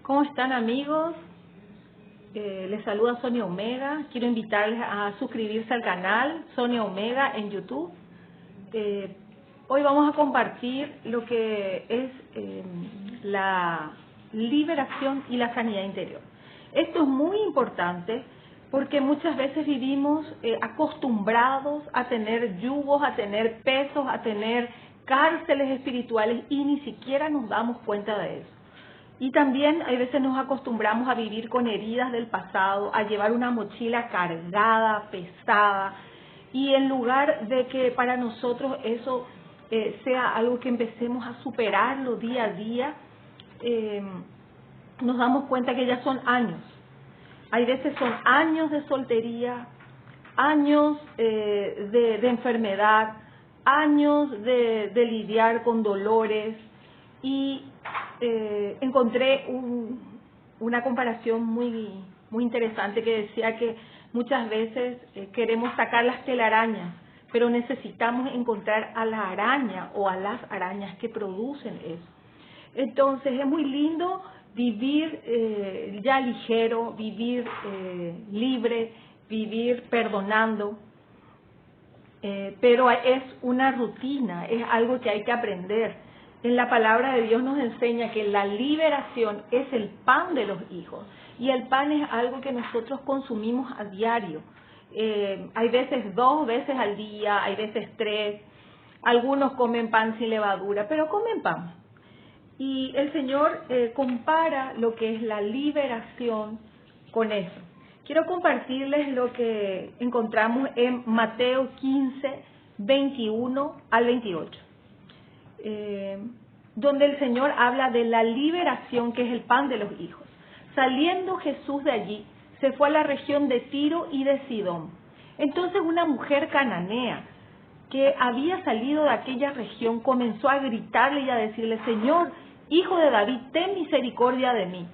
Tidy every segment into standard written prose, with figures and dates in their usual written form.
¿Cómo están, amigos? Les saluda Sonia Omega. Quiero invitarles a suscribirse al canal Sonia Omega en YouTube. Hoy vamos a compartir lo que es la liberación y la sanidad interior. Esto es muy importante porque muchas veces vivimos acostumbrados a tener yugos, a tener pesos, a tener cárceles espirituales y ni siquiera nos damos cuenta de eso. Y también hay veces nos acostumbramos a vivir con heridas del pasado, a llevar una mochila cargada, pesada, y en lugar de que para nosotros eso sea algo que empecemos a superarlo día a día, nos damos cuenta que ya son años. Hay veces son años de soltería, años de enfermedad, años de lidiar con dolores. Y encontré una comparación muy interesante que decía que muchas veces queremos sacar las telarañas, pero necesitamos encontrar a la araña o a las arañas que producen eso. Entonces es muy lindo vivir ya ligero, vivir libre, vivir perdonando, pero es una rutina, es algo que hay que aprender. En la palabra de Dios nos enseña que la liberación es el pan de los hijos. Y el pan es algo que nosotros consumimos a diario. Hay veces 2 veces al día, hay veces 3. Algunos comen pan sin levadura, pero comen pan. Y el Señor compara lo que es la liberación con eso. Quiero compartirles lo que encontramos en Mateo 15, 21 al 28. Donde el Señor habla de la liberación que es el pan de los hijos. Saliendo Jesús de allí, se fue a la región de Tiro y de Sidón. Entonces una mujer cananea que había salido de aquella región comenzó a gritarle y a decirle: Señor, hijo de David, ten misericordia de mí.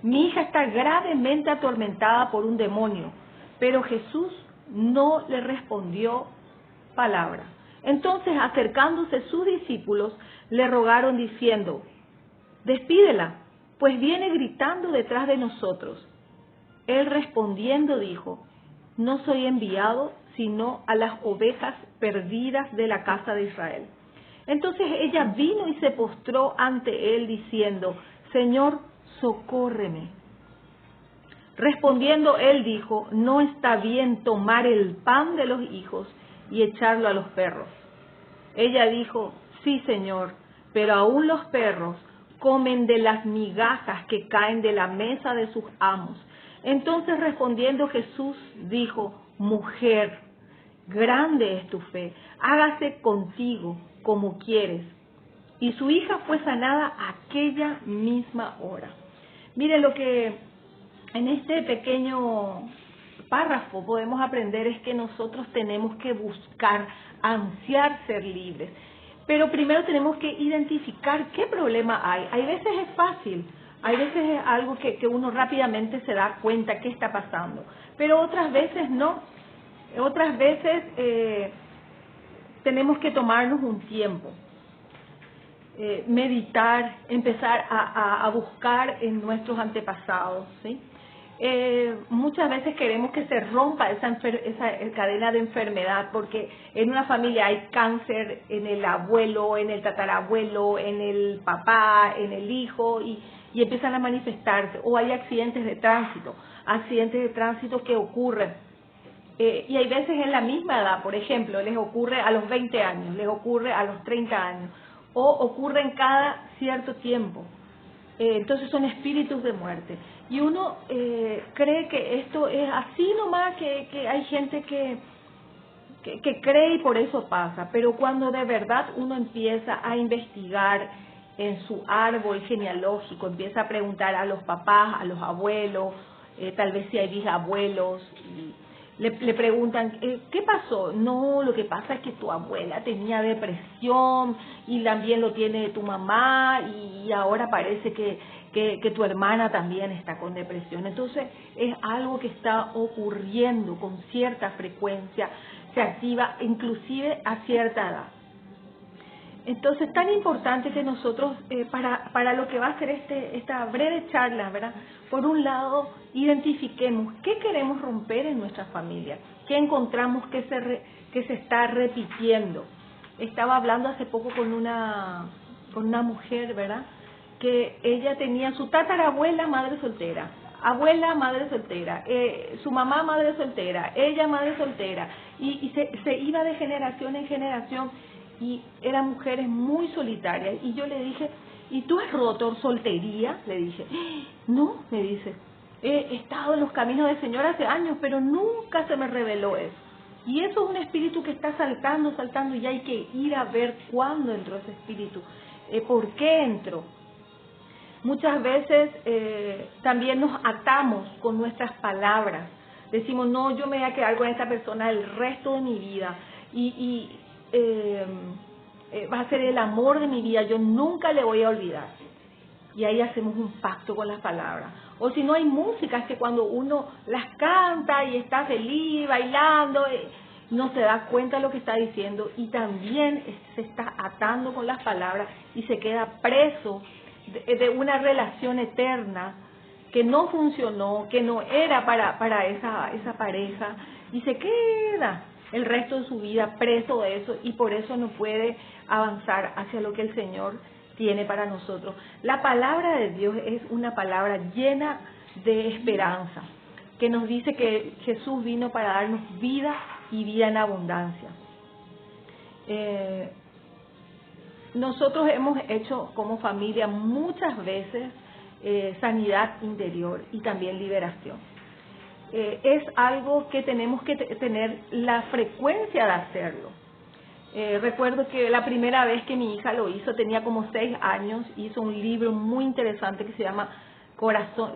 Mi hija está gravemente atormentada por un demonio. Pero Jesús no le respondió palabra. Entonces, acercándose sus discípulos, le rogaron diciendo: despídela, pues viene gritando detrás de nosotros. Él respondiendo dijo: no soy enviado sino a las ovejas perdidas de la casa de Israel. Entonces ella vino y se postró ante él diciendo: Señor, socórreme. Respondiendo él dijo: no está bien tomar el pan de los hijos y echarlo a los perros. Ella dijo: sí, Señor, pero aún los perros comen de las migajas que caen de la mesa de sus amos. Entonces respondiendo Jesús dijo: mujer, grande es tu fe, hágase contigo como quieres. Y su hija fue sanada aquella misma hora. Mire, lo que en este pequeño párrafo podemos aprender es que nosotros tenemos que buscar, ansiar ser libres. Pero primero tenemos que identificar qué problema hay. Hay veces es fácil, hay veces es algo que uno rápidamente se da cuenta qué está pasando. Pero otras veces no. Otras veces tenemos que tomarnos un tiempo. Meditar, empezar a buscar en nuestros antepasados, ¿sí? Muchas veces queremos que se rompa esa cadena de enfermedad, porque en una familia hay cáncer en el abuelo, en el tatarabuelo, en el papá, en el hijo, y empiezan a manifestarse. O hay accidentes de tránsito que ocurren. Y hay veces en la misma edad, por ejemplo, les ocurre a los 20 años, les ocurre a los 30 años, o ocurren cada cierto tiempo. Entonces son espíritus de muerte. Y uno cree que esto es así nomás, que hay gente que cree y por eso pasa. Pero cuando de verdad uno empieza a investigar en su árbol genealógico, empieza a preguntar a los papás, a los abuelos, tal vez si hay bisabuelos, y le preguntan: ¿qué pasó? No, lo que pasa es que tu abuela tenía depresión y también lo tiene tu mamá, y ahora parece que tu hermana también está con depresión. Entonces es algo que está ocurriendo con cierta frecuencia, se activa inclusive a cierta edad. Entonces, tan importante que nosotros, para lo que va a ser esta breve charla, ¿verdad? Por un lado, identifiquemos qué queremos romper en nuestra familia, qué encontramos que se está repitiendo. Estaba hablando hace poco con una mujer, ¿verdad? Que ella tenía su tatarabuela madre soltera, abuela madre soltera, su mamá madre soltera, ella madre soltera, y se iba de generación en generación, y eran mujeres muy solitarias. Y yo le dije, ¿y tú has roto soltería? Le dije, no, me dice, he estado en los caminos del Señor hace años, pero nunca se me reveló eso. Y eso es un espíritu que está saltando, y hay que ir a ver cuándo entró ese espíritu, por qué entró. Muchas veces también nos atamos con nuestras palabras. Decimos, no, yo me voy a quedar con esta persona el resto de mi vida va a ser el amor de mi vida, yo nunca le voy a olvidar. Y ahí hacemos un pacto con las palabras. O si no, hay músicas que cuando uno las canta y está feliz, bailando, no se da cuenta de lo que está diciendo, y también se está atando con las palabras y se queda preso de una relación eterna que no funcionó, que no era para esa pareja, y se queda el resto de su vida preso de eso, y por eso no puede avanzar hacia lo que el Señor tiene para nosotros. La palabra de Dios es una palabra llena de esperanza, que nos dice que Jesús vino para darnos vida y vida en abundancia. Nosotros hemos hecho como familia muchas veces sanidad interior y también liberación. Es algo que tenemos que tener la frecuencia de hacerlo. Recuerdo que la primera vez que mi hija lo hizo, tenía como 6 años, hizo un libro muy interesante que se llama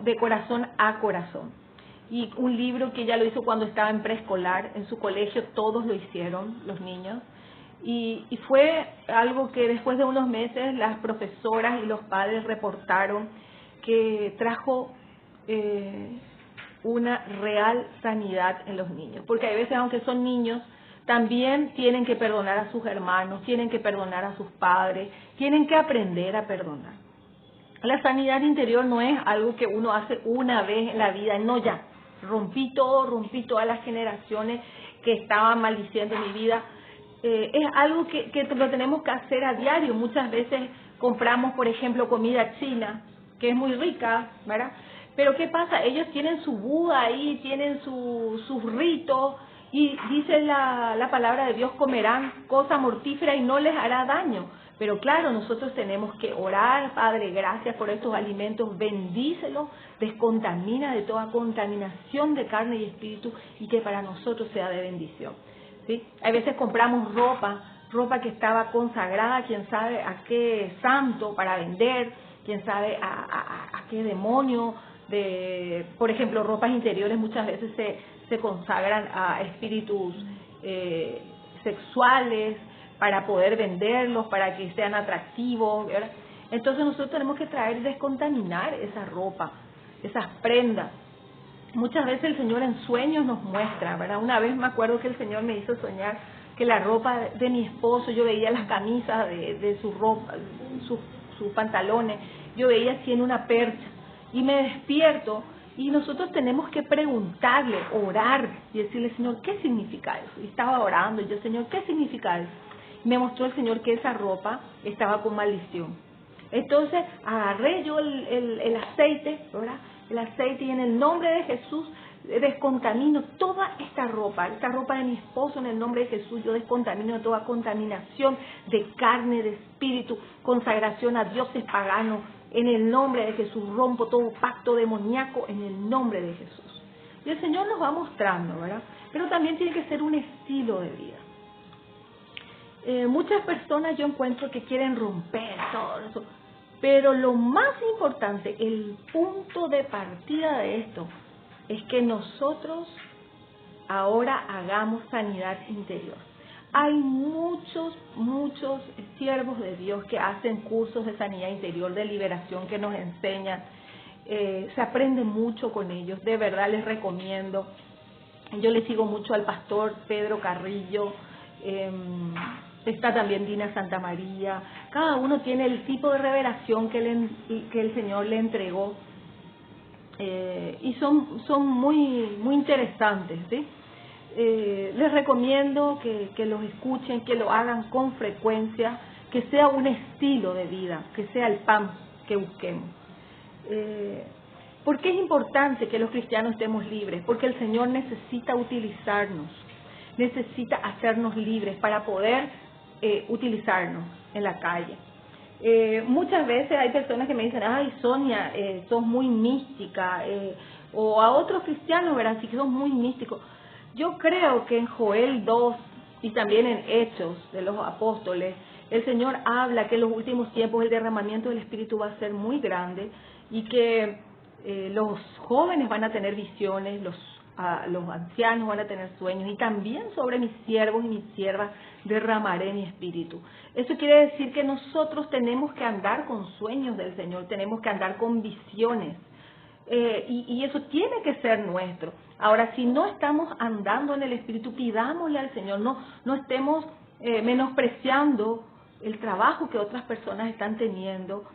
De Corazón a Corazón. Y un libro que ella lo hizo cuando estaba en preescolar, en su colegio todos lo hicieron, los niños. Y fue algo que después de unos meses las profesoras y los padres reportaron que trajo una real sanidad en los niños. Porque a veces, aunque son niños, también tienen que perdonar a sus hermanos, tienen que perdonar a sus padres, tienen que aprender a perdonar. La sanidad interior no es algo que uno hace una vez en la vida, no, ya, rompí todas las generaciones que estaban maldiciendo mi vida. Es algo que lo tenemos que hacer a diario. Muchas veces compramos, por ejemplo, comida china, que es muy rica, ¿verdad? Pero ¿qué pasa? Ellos tienen su Buda ahí, tienen sus ritos, y dice la palabra de Dios, comerán cosa mortífera y no les hará daño. Pero claro, nosotros tenemos que orar, Padre, gracias por estos alimentos, bendícelos, descontamina de toda contaminación de carne y espíritu, y que para nosotros sea de bendición. ¿Sí? A veces compramos ropa que estaba consagrada, quién sabe a qué santo para vender, quién sabe a qué demonio. Por ejemplo, ropas interiores muchas veces se consagran a espíritus sexuales para poder venderlos, para que sean atractivos, ¿verdad? Entonces nosotros tenemos que traer y descontaminar esa ropa, esas prendas. Muchas veces el Señor en sueños nos muestra, ¿verdad? Una vez me acuerdo que el Señor me hizo soñar que la ropa de mi esposo, yo veía las camisas de su ropa, sus pantalones, yo veía así en una percha, y me despierto, y nosotros tenemos que preguntarle, orar, y decirle, Señor, ¿qué significa eso? Y estaba orando, y yo, Señor, ¿qué significa eso? Y me mostró el Señor que esa ropa estaba con maldición. Entonces agarré yo el aceite, ¿verdad? El aceite, y en el nombre de Jesús descontamino toda esta ropa de mi esposo, en el nombre de Jesús. Yo descontamino toda contaminación de carne, de espíritu, consagración a dioses paganos, en el nombre de Jesús. Rompo todo pacto demoníaco en el nombre de Jesús. Y el Señor nos va mostrando, ¿verdad? Pero también tiene que ser un estilo de vida. Muchas personas yo encuentro que quieren romper todo eso, pero lo más importante, el punto de partida de esto, es que nosotros ahora hagamos sanidad interior. Hay muchos siervos de Dios que hacen cursos de sanidad interior, de liberación, que nos enseñan. Se aprende mucho con ellos, de verdad les recomiendo. Yo le sigo mucho al pastor Pedro Carrillo, está también Dina Santa María. Cada uno tiene el tipo de revelación que el Señor le entregó. Y son muy interesantes, ¿sí? Les recomiendo que los escuchen, que lo hagan con frecuencia, que sea un estilo de vida, que sea el pan que busquemos. ¿Por qué es importante que los cristianos estemos libres? Porque el Señor necesita utilizarnos, necesita hacernos libres para poder utilizarnos en la calle. Muchas veces hay personas que me dicen, ay Sonia, sos muy mística, o a otros cristianos, ¿verdad? Sí que son muy místicos. Yo creo que en Joel 2 y también en Hechos de los Apóstoles, el Señor habla que en los últimos tiempos el derramamiento del Espíritu va a ser muy grande y que los jóvenes van a tener visiones, los ancianos van a tener sueños, y también sobre mis siervos y mis siervas derramaré mi espíritu. Eso quiere decir que nosotros tenemos que andar con sueños del Señor, tenemos que andar con visiones, y eso tiene que ser nuestro. Ahora, si no estamos andando en el espíritu, pidámosle al Señor, no estemos menospreciando el trabajo que otras personas están teniendo,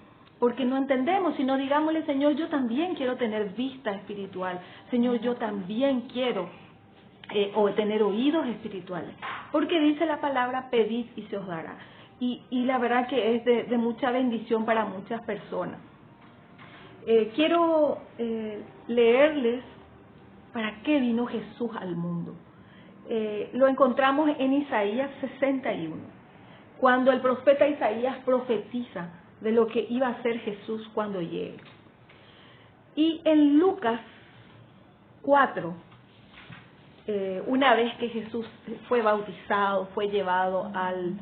porque no entendemos, sino digámosle, Señor, yo también quiero tener vista espiritual, Señor, yo también quiero o tener oídos espirituales, porque dice la palabra, pedid y se os dará, y la verdad que es de mucha bendición para muchas personas. Quiero leerles para qué vino Jesús al mundo. Lo encontramos en Isaías 61, cuando el profeta Isaías profetiza de lo que iba a ser Jesús cuando llegue. Y en Lucas 4, una vez que Jesús fue bautizado, fue llevado al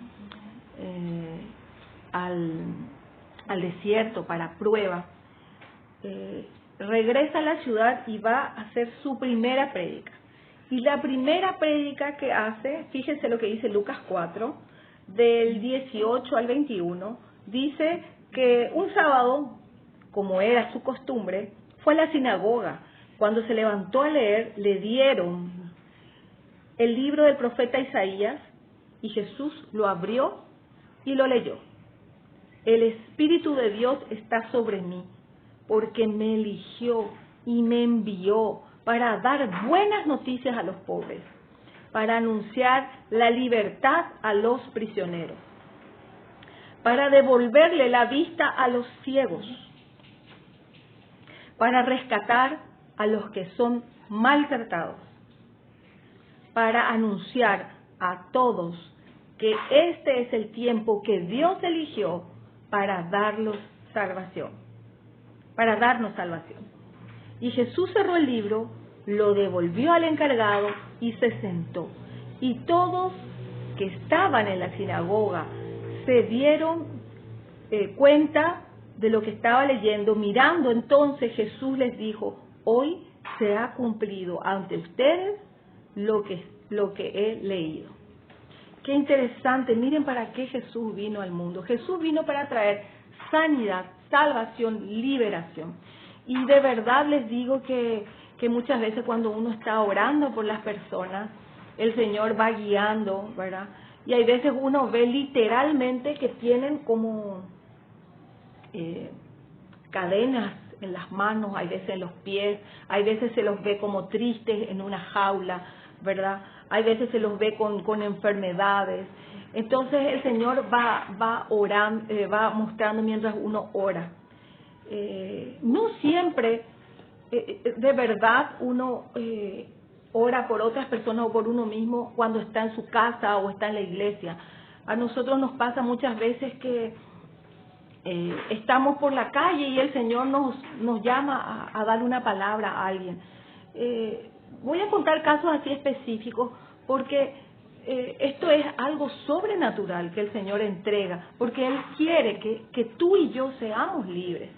desierto para prueba, regresa a la ciudad y va a hacer su primera prédica. Y la primera prédica que hace, fíjense lo que dice Lucas 4, del 18 al 21, dice que un sábado, como era su costumbre, fue a la sinagoga. Cuando se levantó a leer, le dieron el libro del profeta Isaías y Jesús lo abrió y lo leyó. El Espíritu de Dios está sobre mí, porque me eligió y me envió para dar buenas noticias a los pobres, para anunciar la libertad a los prisioneros, para devolverle la vista a los ciegos, para rescatar a los que son maltratados, para anunciar a todos que este es el tiempo que Dios eligió para darnos salvación. Y Jesús cerró el libro, lo devolvió al encargado y se sentó. Y todos que estaban en la sinagoga se dieron cuenta de lo que estaba leyendo. Mirando entonces, Jesús les dijo, hoy se ha cumplido ante ustedes lo que he leído. Qué interesante, miren para qué Jesús vino al mundo. Jesús vino para traer sanidad, salvación, liberación. Y de verdad les digo que muchas veces cuando uno está orando por las personas, el Señor va guiando, ¿verdad? Y hay veces uno ve literalmente que tienen como cadenas en las manos, hay veces en los pies, hay veces se los ve como tristes en una jaula, ¿verdad? Hay veces se los ve con enfermedades. Entonces el Señor va orando, va mostrando mientras uno ora. No siempre, de verdad, uno ora por otras personas o por uno mismo cuando está en su casa o está en la iglesia. A nosotros nos pasa muchas veces que estamos por la calle y el Señor nos llama a dar una palabra a alguien. Voy a contar casos así específicos porque esto es algo sobrenatural que el Señor entrega, porque Él quiere que tú y yo seamos libres.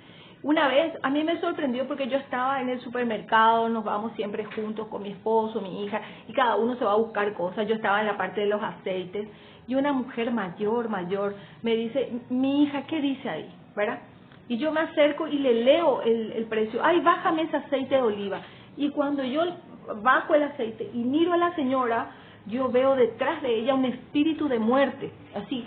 Una vez a mí me sorprendió porque yo estaba en el supermercado, nos vamos siempre juntos con mi esposo, mi hija, y cada uno se va a buscar cosas. Yo estaba en la parte de los aceites y una mujer mayor, me dice, mi hija, ¿qué dice ahí? ¿Verdad? Y yo me acerco y le leo el precio. Ay, bájame ese aceite de oliva. Y cuando yo bajo el aceite y miro a la señora, yo veo detrás de ella un espíritu de muerte, así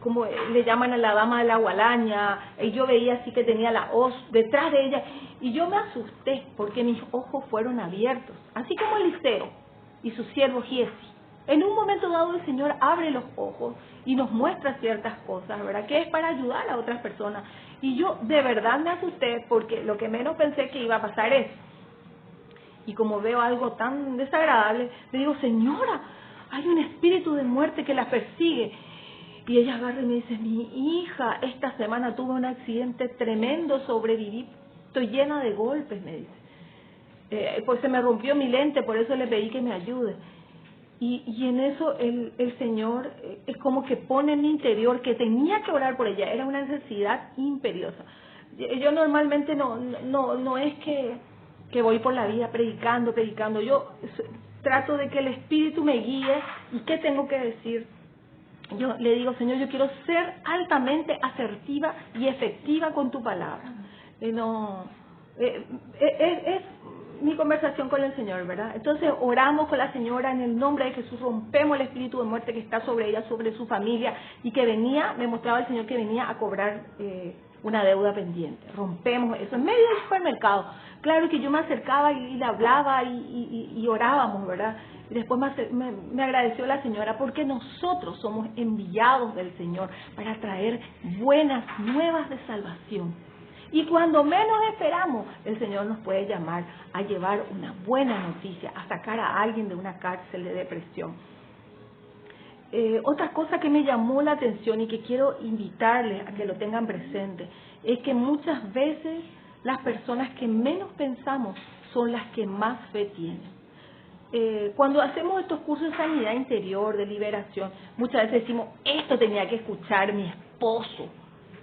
como le llaman a la dama de la guadaña, y yo veía así que tenía la hoz detrás de ella, y yo me asusté porque mis ojos fueron abiertos, así como Eliseo y su siervo Giesi. En un momento dado el Señor abre los ojos y nos muestra ciertas cosas, ¿verdad? Que es para ayudar a otras personas. Y yo de verdad me asusté porque lo que menos pensé que iba a pasar es, y como veo algo tan desagradable, le digo, señora, hay un espíritu de muerte que la persigue. Y ella agarra y me dice, mi hija, esta semana tuvo un accidente tremendo, sobreviví, estoy llena de golpes, me dice. Pues se me rompió mi lente, por eso le pedí que me ayude. Y en eso el Señor es como que pone en mi interior que tenía que orar por ella, era una necesidad imperiosa. Yo normalmente no es que voy por la vida predicando, yo trato de que el Espíritu me guíe y qué tengo que decir. Yo le digo, Señor, yo quiero ser altamente asertiva y efectiva con tu palabra. Es mi conversación con el Señor, ¿verdad? Entonces oramos con la señora en el nombre de Jesús, rompemos el espíritu de muerte que está sobre ella, sobre su familia, y que venía, me mostraba el Señor que venía a cobrar una deuda pendiente. Rompemos eso en medio del supermercado. Claro que yo me acercaba y le hablaba y orábamos, ¿verdad? Y después me agradeció la señora porque nosotros somos enviados del Señor para traer buenas nuevas de salvación. Y cuando menos esperamos, el Señor nos puede llamar a llevar una buena noticia, a sacar a alguien de una cárcel de depresión. Otra cosa que me llamó la atención y que quiero invitarles a que lo tengan presente, es que muchas veces las personas que menos pensamos son las que más fe tienen. Cuando hacemos estos cursos de sanidad interior, de liberación, muchas veces decimos, esto tenía que escuchar mi esposo,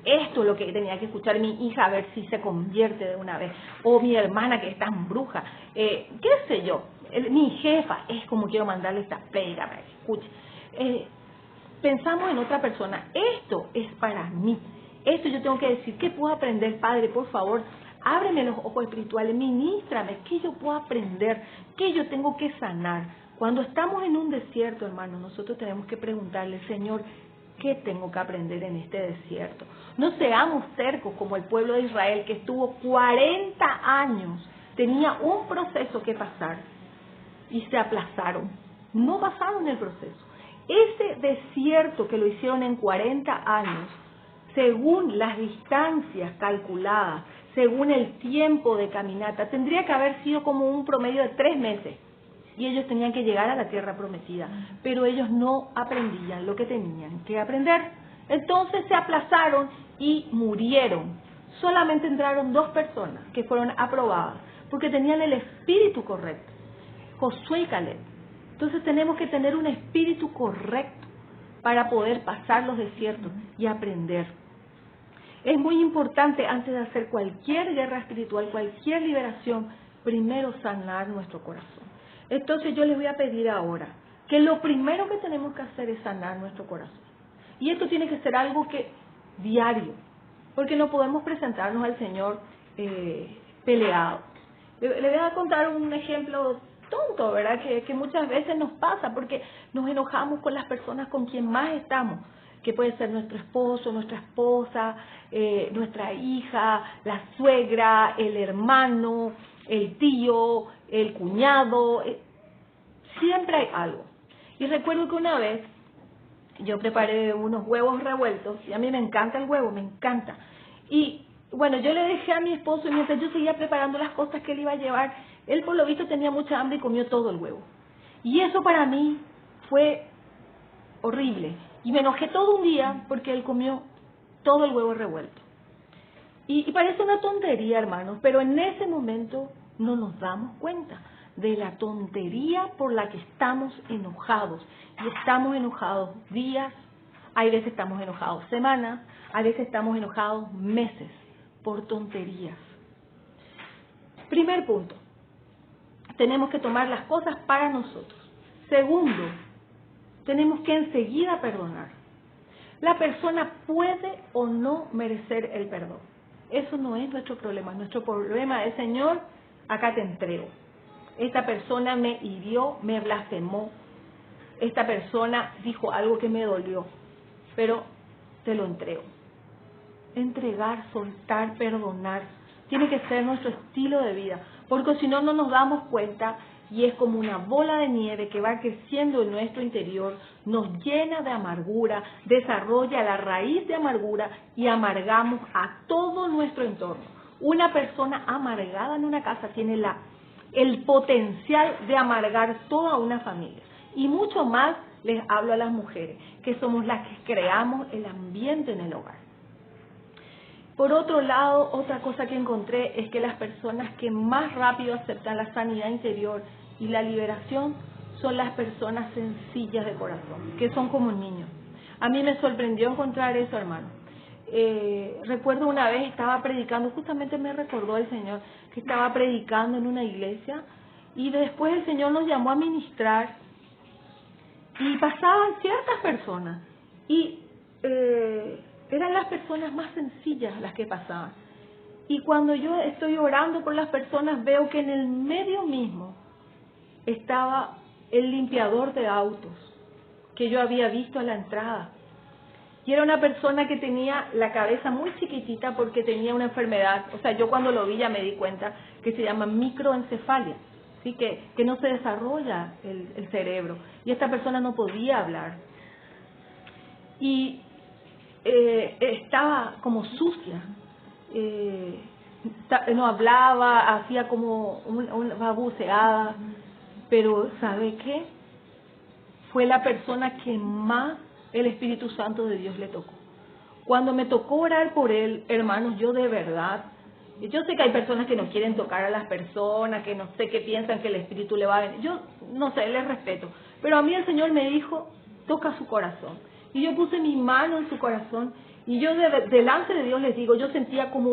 esto es lo que tenía que escuchar mi hija a ver si se convierte de una vez, o mi hermana que está en bruja, qué sé yo, mi jefa, es como quiero mandarle esta pega para que escuche. Pensamos en otra persona, esto es para mí, esto yo tengo que decir, ¿qué puedo aprender, Padre? Por favor, ábreme los ojos espirituales, ministrame, ¿qué yo puedo aprender? ¿Qué yo tengo que sanar? Cuando estamos en un desierto, hermano, nosotros tenemos que preguntarle, Señor, ¿qué tengo que aprender en este desierto? No seamos tercos como el pueblo de Israel que estuvo 40 años, tenía un proceso que pasar y se aplazaron, no pasaron el proceso. Ese desierto que lo hicieron en 40 años, según las distancias calculadas, según el tiempo de caminata, tendría que haber sido como un promedio de 3 meses. Y ellos tenían que llegar a la tierra prometida, pero ellos no aprendían lo que tenían que aprender. Entonces se aplazaron y murieron. Solamente entraron 2 personas que fueron aprobadas, porque tenían el espíritu correcto, Josué y Caleb. Entonces tenemos que tener un espíritu correcto para poder pasar los desiertos y aprender. Es muy importante, antes de hacer cualquier guerra espiritual, cualquier liberación, primero sanar nuestro corazón. Entonces yo les voy a pedir ahora que lo primero que tenemos que hacer es sanar nuestro corazón. Y esto tiene que ser algo que diario, porque no podemos presentarnos al Señor peleados. Le voy a contar un ejemplo tonto, ¿verdad? Que muchas veces nos pasa, porque nos enojamos con las personas con quien más estamos, que puede ser nuestro esposo, nuestra esposa, nuestra hija, la suegra, el hermano, el tío, el cuñado, siempre hay algo. Y recuerdo que una vez yo preparé unos huevos revueltos, y a mí me encanta el huevo, me encanta. Y bueno, yo le dejé a mi esposo y mientras yo seguía preparando las cosas que él iba a llevar, él por lo visto tenía mucha hambre y comió todo el huevo. Y eso para mí fue horrible. Y me enojé todo un día porque él comió todo el huevo revuelto. Y parece una tontería, hermanos, pero en ese momento no nos damos cuenta de la tontería por la que estamos enojados. Y estamos enojados días, hay veces estamos enojados semanas, a veces estamos enojados meses por tonterías. Primer punto, tenemos que tomar las cosas para nosotros. Segundo, tenemos que enseguida perdonar. La persona puede o no merecer el perdón. Eso no es nuestro problema. Nuestro problema es, Señor, acá te entrego. Esta persona me hirió, me blasfemó, esta persona dijo algo que me dolió, pero te lo entrego. Entregar, soltar, perdonar, tiene que ser nuestro estilo de vida, porque si no, no nos damos cuenta y es como una bola de nieve que va creciendo en nuestro interior, nos llena de amargura, desarrolla la raíz de amargura y amargamos a todo nuestro entorno. Una persona amargada en una casa tiene el potencial de amargar toda una familia. Y mucho más les hablo a las mujeres, que somos las que creamos el ambiente en el hogar. Por otro lado, otra cosa que encontré es que las personas que más rápido aceptan la sanidad interior y la liberación son las personas sencillas de corazón, que son como niños. A mí me sorprendió encontrar eso, hermano. Recuerdo una vez estaba predicando, justamente me recordó el Señor que estaba predicando en una iglesia y después el Señor nos llamó a ministrar y pasaban ciertas personas y eran las personas más sencillas las que pasaban. Y cuando yo estoy orando por las personas veo que en el medio mismo estaba el limpiador de autos que yo había visto a la entrada. Y era una persona que tenía la cabeza muy chiquitita porque tenía una enfermedad. O sea, yo cuando lo vi ya me di cuenta que se llama microencefalia, ¿sí? Que no se desarrolla el cerebro. Y esta persona no podía hablar. Y estaba como sucia. No hablaba, hacía como una babuceada. Pero ¿sabe qué? Fue la persona que más el Espíritu Santo de Dios le tocó. Cuando me tocó orar por él, hermanos, yo de verdad, yo sé que hay personas que no quieren tocar a las personas, que no sé qué piensan que el Espíritu le va a venir. Yo no sé, les respeto. Pero a mí el Señor me dijo, toca su corazón. Y yo puse mi mano en su corazón y yo delante de Dios les digo, yo sentía como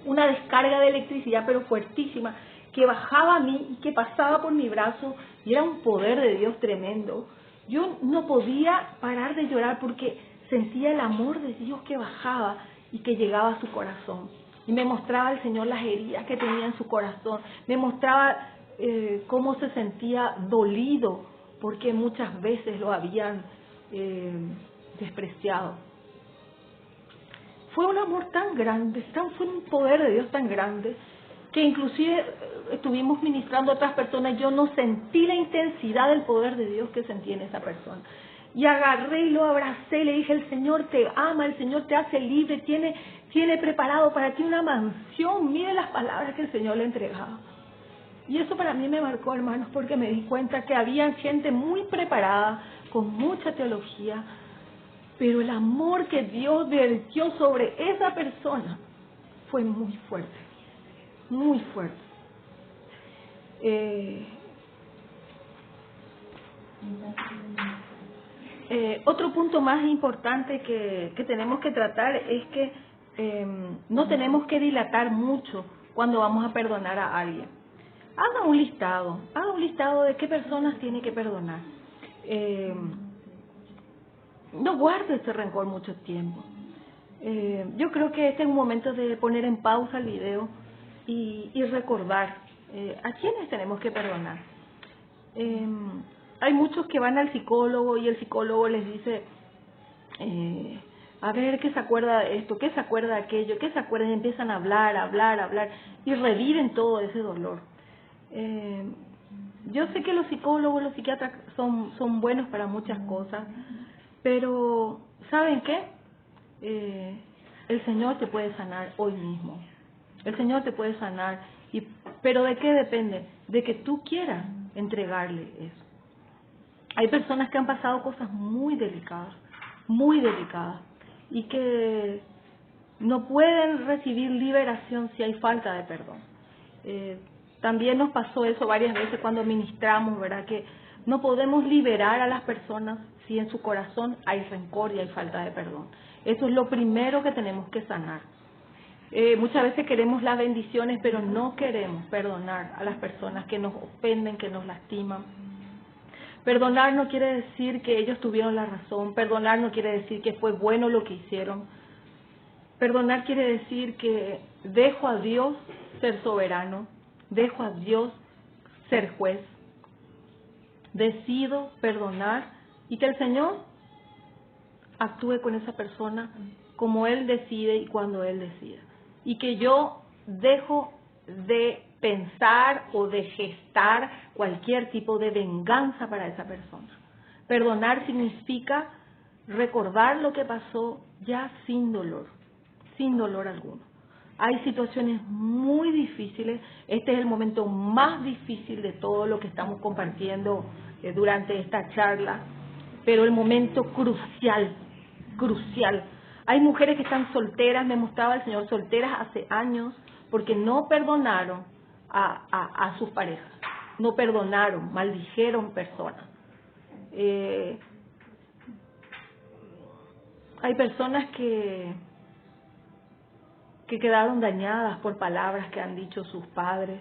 una descarga de electricidad, pero fuertísima, que bajaba a mí y que pasaba por mi brazo y era un poder de Dios tremendo. Yo no podía parar de llorar porque sentía el amor de Dios que bajaba y que llegaba a su corazón. Y me mostraba el Señor las heridas que tenía en su corazón. Me mostraba cómo se sentía dolido porque muchas veces lo habían despreciado. Fue un amor tan grande, fue un poder de Dios tan grande que inclusive estuvimos ministrando a otras personas, yo no sentí la intensidad del poder de Dios que sentí en esa persona. Y agarré y lo abracé, le dije, el Señor te ama, el Señor te hace libre, tiene preparado para ti una mansión. Mire las palabras que el Señor le entregaba. Y eso para mí me marcó, hermanos, porque me di cuenta que había gente muy preparada, con mucha teología, pero el amor que Dios vertió sobre esa persona fue muy fuerte. Muy fuerte. Otro punto más importante que tenemos que tratar es que no tenemos que dilatar mucho cuando vamos a perdonar a alguien. Haga un listado de qué personas tiene que perdonar. No guarde ese rencor mucho tiempo. Yo creo que este es un momento de poner en pausa el video y recordar a quiénes tenemos que perdonar. Hay muchos que van al psicólogo y el psicólogo les dice, a ver, ¿qué se acuerda de esto? ¿Qué se acuerda de aquello? ¿Qué se acuerda? Y empiezan a hablar y reviven todo ese dolor. Yo sé que los psicólogos, los psiquiatras son buenos para muchas cosas, pero ¿saben qué? El Señor te puede sanar hoy mismo. El Señor te puede sanar. ¿Pero de qué depende? De que tú quieras entregarle eso. Hay personas que han pasado cosas muy delicadas, y que no pueden recibir liberación si hay falta de perdón. También nos pasó eso varias veces cuando ministramos, ¿verdad? Que no podemos liberar a las personas si en su corazón hay rencor y hay falta de perdón. Eso es lo primero que tenemos que sanar. Muchas veces queremos las bendiciones, pero no queremos perdonar a las personas que nos ofenden, que nos lastiman. Perdonar no quiere decir que ellos tuvieron la razón. Perdonar no quiere decir que fue bueno lo que hicieron. Perdonar quiere decir que dejo a Dios ser soberano, dejo a Dios ser juez. decido perdonar y que el Señor actúe con esa persona como Él decide y cuando Él decida. Y que yo dejo de pensar o de gestar cualquier tipo de venganza para esa persona. Perdonar significa recordar lo que pasó ya sin dolor alguno. Hay situaciones muy difíciles, este es el momento más difícil de todo lo que estamos compartiendo durante esta charla, pero el momento crucial. Hay mujeres que están solteras, me mostraba el Señor, solteras hace años, porque no perdonaron a sus parejas, no perdonaron, maldijeron personas. Hay personas que quedaron dañadas por palabras que han dicho sus padres.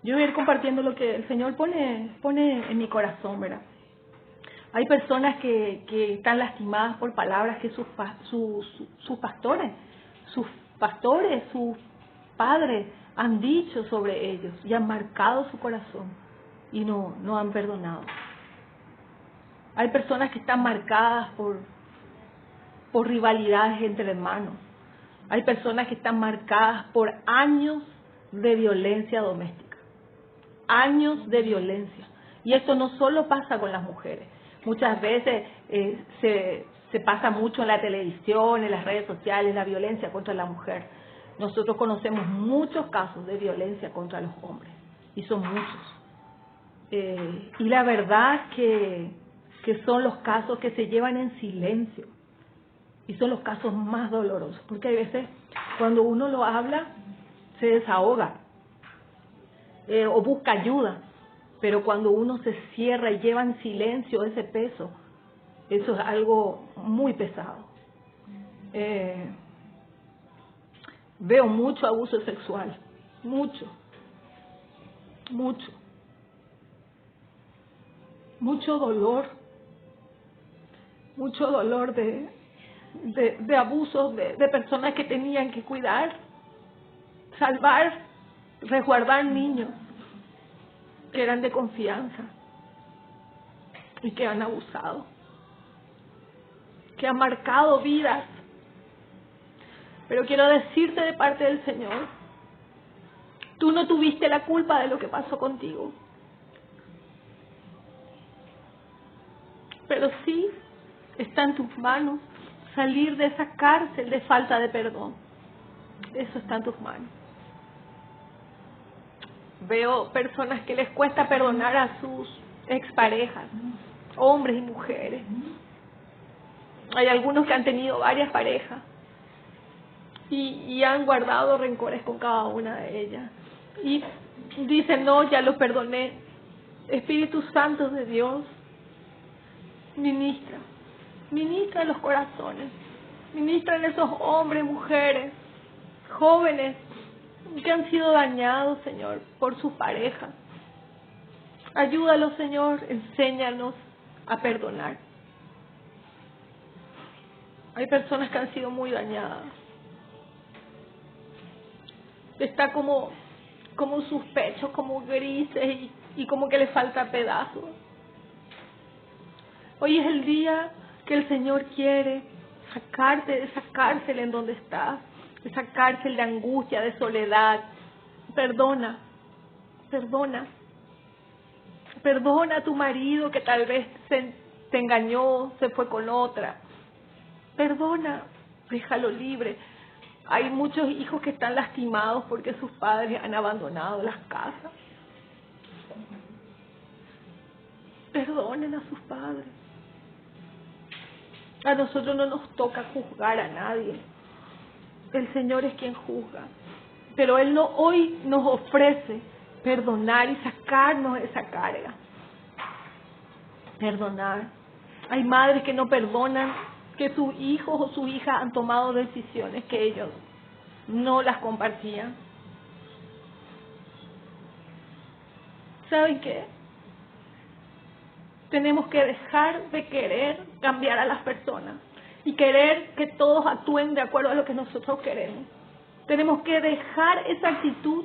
Yo voy a ir compartiendo lo que el Señor pone en mi corazón, ¿verdad? Hay personas que están lastimadas por palabras que sus pastores, sus padres han dicho sobre ellos y han marcado su corazón y no han perdonado. Hay personas que están marcadas por rivalidades entre hermanos. Hay personas que están marcadas por años de violencia doméstica. Años de violencia. Y esto no solo pasa con las mujeres. Muchas veces se pasa mucho en la televisión, en las redes sociales, la violencia contra la mujer. Nosotros conocemos muchos casos de violencia contra los hombres. Y son muchos. Y la verdad que son los casos que se llevan en silencio. Y son los casos más dolorosos, porque hay veces cuando uno lo habla, se desahoga o busca ayuda, pero cuando uno se cierra y lleva en silencio ese peso, eso es algo muy pesado. Veo mucho abuso sexual, mucho dolor de abusos de personas que tenían que cuidar, salvar, resguardar niños que eran de confianza y que han abusado, que han marcado vidas. Pero quiero decirte de parte del Señor, tú no tuviste la culpa de lo que pasó contigo, pero sí está en tus manos salir de esa cárcel de falta de perdón. Eso está en tus manos. Veo personas que les cuesta perdonar a sus exparejas, hombres y mujeres. Hay algunos que han tenido varias parejas y han guardado rencores con cada una de ellas. Y dicen, no, ya los perdoné. Espíritu Santo de Dios, ministra en los corazones, ministra en esos hombres, mujeres, jóvenes que han sido dañados, Señor, por sus parejas. Ayúdalos, Señor, enséñanos a perdonar. Hay personas que han sido muy dañadas. Está como sus pechos, como grises y como que le falta pedazos. Hoy es el día que el Señor quiere sacarte de esa cárcel en donde estás, esa cárcel de angustia, de soledad. Perdona a tu marido que tal vez te engañó, se fue con otra. Perdona, déjalo libre. Hay muchos hijos que están lastimados porque sus padres han abandonado las casas. Perdonen a sus padres. A nosotros no nos toca juzgar a nadie. El Señor es quien juzga. Pero Él hoy nos ofrece perdonar y sacarnos de esa carga. Perdonar. Hay madres que no perdonan que sus hijos o sus hijas han tomado decisiones que ellos no las compartían. ¿Saben qué? Tenemos que dejar de querer cambiar a las personas y querer que todos actúen de acuerdo a lo que nosotros queremos. Tenemos que dejar esa actitud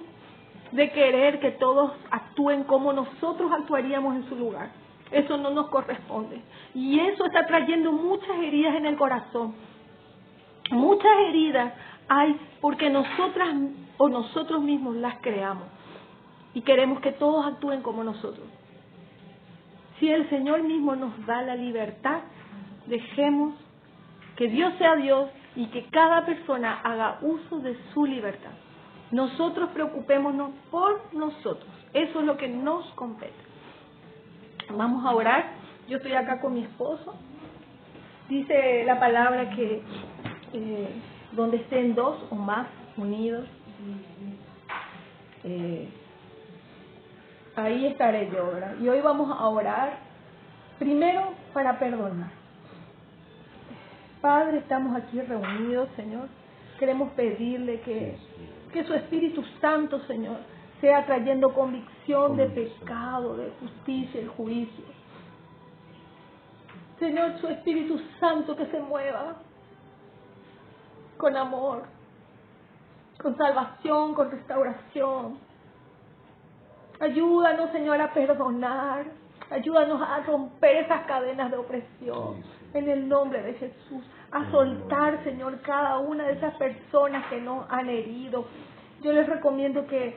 de querer que todos actúen como nosotros actuaríamos en su lugar. Eso no nos corresponde. Y eso está trayendo muchas heridas en el corazón. Muchas heridas hay porque nosotras o nosotros mismos las creamos. Y queremos que todos actúen como nosotros. Si el Señor mismo nos da la libertad, dejemos que Dios sea Dios y que cada persona haga uso de su libertad. Nosotros preocupémonos por nosotros. Eso es lo que nos compete. Vamos a orar. Yo estoy acá con mi esposo. Dice la palabra que donde estén dos o más unidos, ahí estaré yo, ¿verdad? Y hoy vamos a orar primero para perdonar. Padre, estamos aquí reunidos, Señor. Queremos pedirle que su Espíritu Santo, Señor, sea trayendo convicción de pecado, de justicia y juicio. Señor, su Espíritu Santo que se mueva con amor, con salvación, con restauración. Ayúdanos, Señor, a perdonar. Ayúdanos a romper esas cadenas de opresión. En el nombre de Jesús. A soltar, Señor, cada una de esas personas que nos han herido. Yo les recomiendo que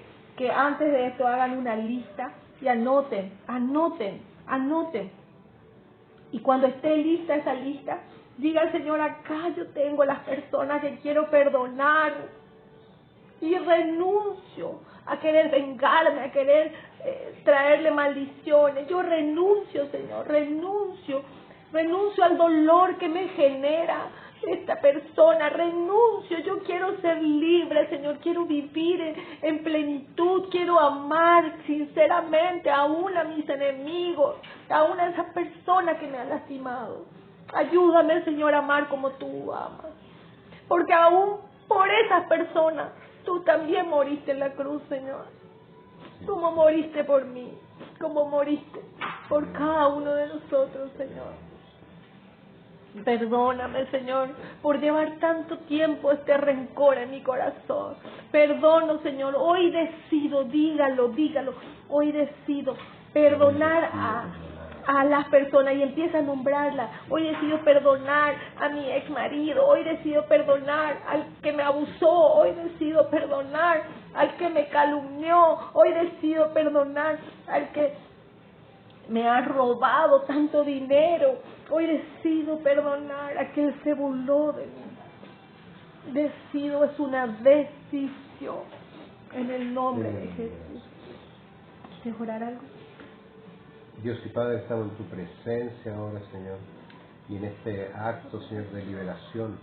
antes de esto hagan una lista y anoten. Y cuando esté lista esa lista, diga al Señor, acá yo tengo las personas que quiero perdonar. Y renuncio a querer vengarme, a querer traerle maldiciones. Yo renuncio, Señor, renuncio al dolor que me genera esta persona, renuncio. Yo quiero ser libre, Señor, quiero vivir en plenitud, quiero amar sinceramente aún a mis enemigos, aún a esas personas que me han lastimado. Ayúdame, Señor, a amar como tú amas, porque aún por esas personas tú también moriste en la cruz, Señor. Como moriste por mí, como moriste por cada uno de nosotros, Señor. Perdóname, Señor, por llevar tanto tiempo este rencor en mi corazón. Perdono, Señor. Hoy decido, dígalo. Hoy decido perdonar a las personas y empieza a nombrarlas. Hoy decido perdonar a mi ex marido. Hoy decido perdonar al que me abusó. Hoy decido perdonar al que me calumnió. Hoy decido perdonar al que me ha robado tanto dinero. Hoy decido perdonar a quien se burló de mí. Decido, es una decisión. En el nombre de Jesús. ¿Quieres orar algo? Dios y Padre, estamos en tu presencia ahora, Señor. Y en este acto, Señor, de liberación,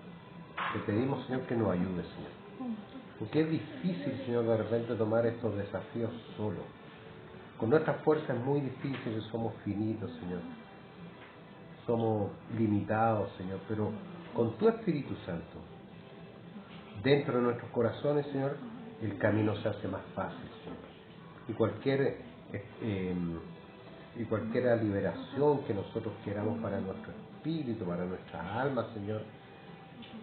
te pedimos, Señor, que nos ayudes, Señor. Porque es difícil, Señor, de repente tomar estos desafíos solo. Con nuestras fuerzas es muy difícil, somos finitos, Señor. Somos limitados, Señor, pero con tu Espíritu Santo, dentro de nuestros corazones, Señor, el camino se hace más fácil, Señor. Y cualquier liberación que nosotros queramos para nuestro espíritu, para nuestras almas, Señor,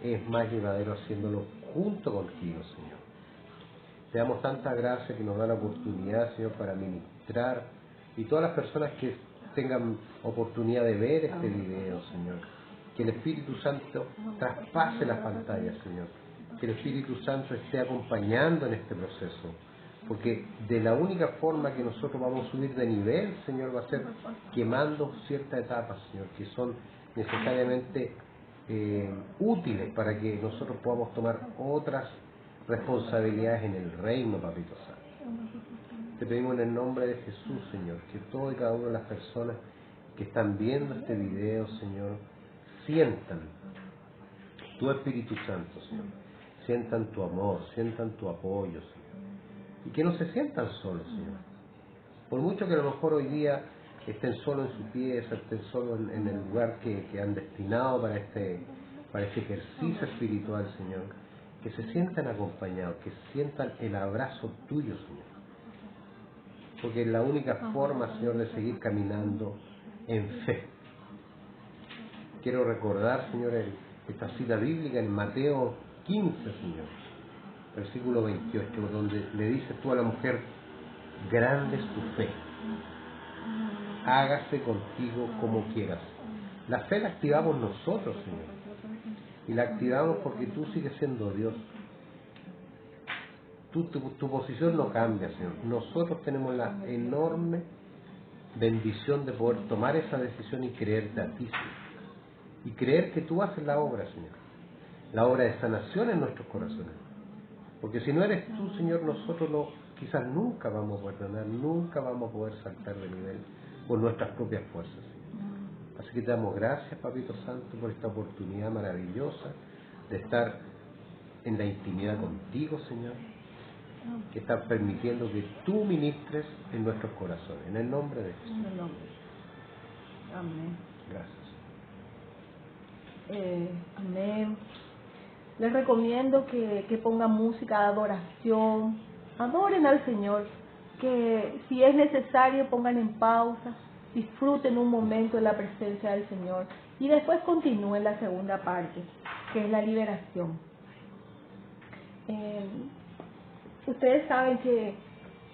es más llevadero haciéndolo junto contigo, Señor. Te damos tanta gracia que nos da la oportunidad, Señor, para ministrar, y todas las personas que tengan oportunidad de ver este video, Señor, que el Espíritu Santo traspase las pantallas, Señor, que el Espíritu Santo esté acompañando en este proceso, porque de la única forma que nosotros vamos a subir de nivel, Señor, va a ser quemando ciertas etapas, Señor, que son necesariamente útiles para que nosotros podamos tomar otras responsabilidades en el reino, Papito Santo. Te pedimos en el nombre de Jesús, Señor, que todo y cada una de las personas que están viendo este video, Señor, sientan tu Espíritu Santo, Señor, sientan tu amor, sientan tu apoyo, Señor. Y que no se sientan solos, Señor. Por mucho que a lo mejor hoy día estén solos en su pieza, estén solos en el lugar que han destinado para este ejercicio espiritual, Señor, que se sientan acompañados, que sientan el abrazo tuyo, Señor. Porque es la única forma, Señor, de seguir caminando en fe. Quiero recordar, Señor, esta cita bíblica en Mateo 15, Señor, versículo 28, donde le dices tú a la mujer, grande es tu fe, hágase contigo como quieras. La fe la activamos nosotros, Señor. Y la activamos porque tú sigues siendo Dios. Tu posición no cambia, Señor. Nosotros tenemos la enorme bendición de poder tomar esa decisión y creerte a ti, Señor. Y creer que tú haces la obra, Señor. La obra de sanación en nuestros corazones. Porque si no eres tú, Señor, nosotros quizás nunca vamos a perdonar, nunca vamos a poder saltar de nivel por nuestras propias fuerzas, Señor. Así que te damos gracias, Papito Santo, por esta oportunidad maravillosa de estar en la intimidad contigo, Señor, que estás permitiendo que tú ministres en nuestros corazones. En el nombre de Jesús. En el nombre. Amén. Gracias. Amén. Les recomiendo que pongan música de adoración. Adoren al Señor. Que si es necesario pongan en pausa. Disfruten un momento de la presencia del Señor. Y después continúen la segunda parte, que es la liberación. Ustedes saben que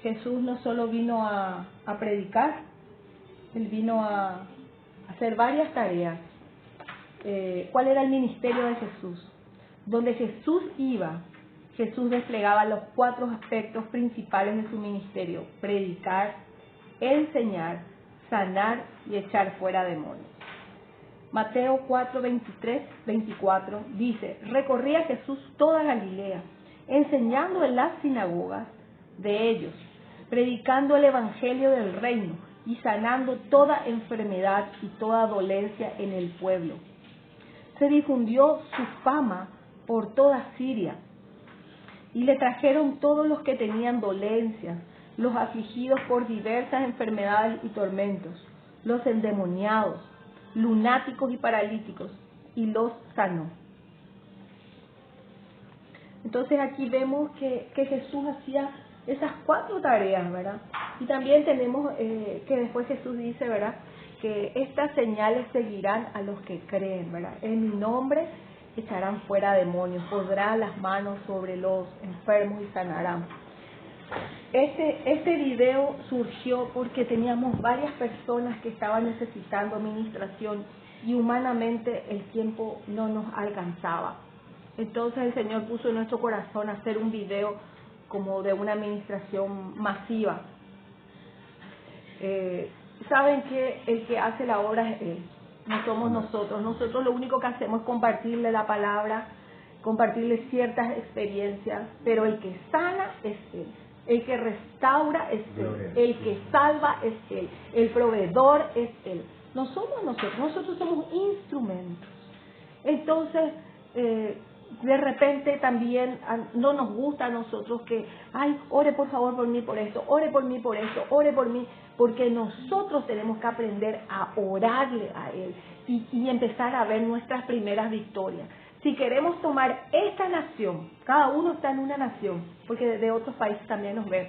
Jesús no solo vino a predicar, Él vino a hacer varias tareas. ¿Cuál era el ministerio de Jesús? Donde Jesús iba, Jesús desplegaba los 4 aspectos principales de su ministerio: predicar, enseñar, sanar y echar fuera demonios. Mateo 4:23-24 dice: recorría Jesús toda Galilea, enseñando en las sinagogas de ellos, predicando el evangelio del reino y sanando toda enfermedad y toda dolencia en el pueblo. Se difundió su fama por toda Siria y le trajeron todos los que tenían dolencias, los afligidos por diversas enfermedades y tormentos, los endemoniados, lunáticos y paralíticos, y los sanó. Entonces aquí vemos que Jesús hacía esas 4 tareas, ¿verdad? Y también tenemos que después Jesús dice, ¿verdad?, que estas señales seguirán a los que creen, ¿verdad? En mi nombre echarán fuera demonios, pondrán las manos sobre los enfermos y sanarán. Este video surgió porque teníamos varias personas que estaban necesitando administración y humanamente el tiempo no nos alcanzaba. Entonces el Señor puso en nuestro corazón hacer un video como de una administración masiva. Saben que el que hace la obra es Él, no somos nosotros. Nosotros lo único que hacemos es compartirle la palabra, compartirle ciertas experiencias, pero el que sana es Él. El que restaura es Él, el que salva es Él, el proveedor es Él. No somos nosotros somos instrumentos. Entonces, de repente también no nos gusta a nosotros que, ay, ore por favor por mí por esto, ore por mí por esto, ore por mí, porque nosotros tenemos que aprender a orarle a Él y empezar a ver nuestras primeras victorias. Si queremos tomar esta nación, cada uno está en una nación, porque de otros países también nos ven.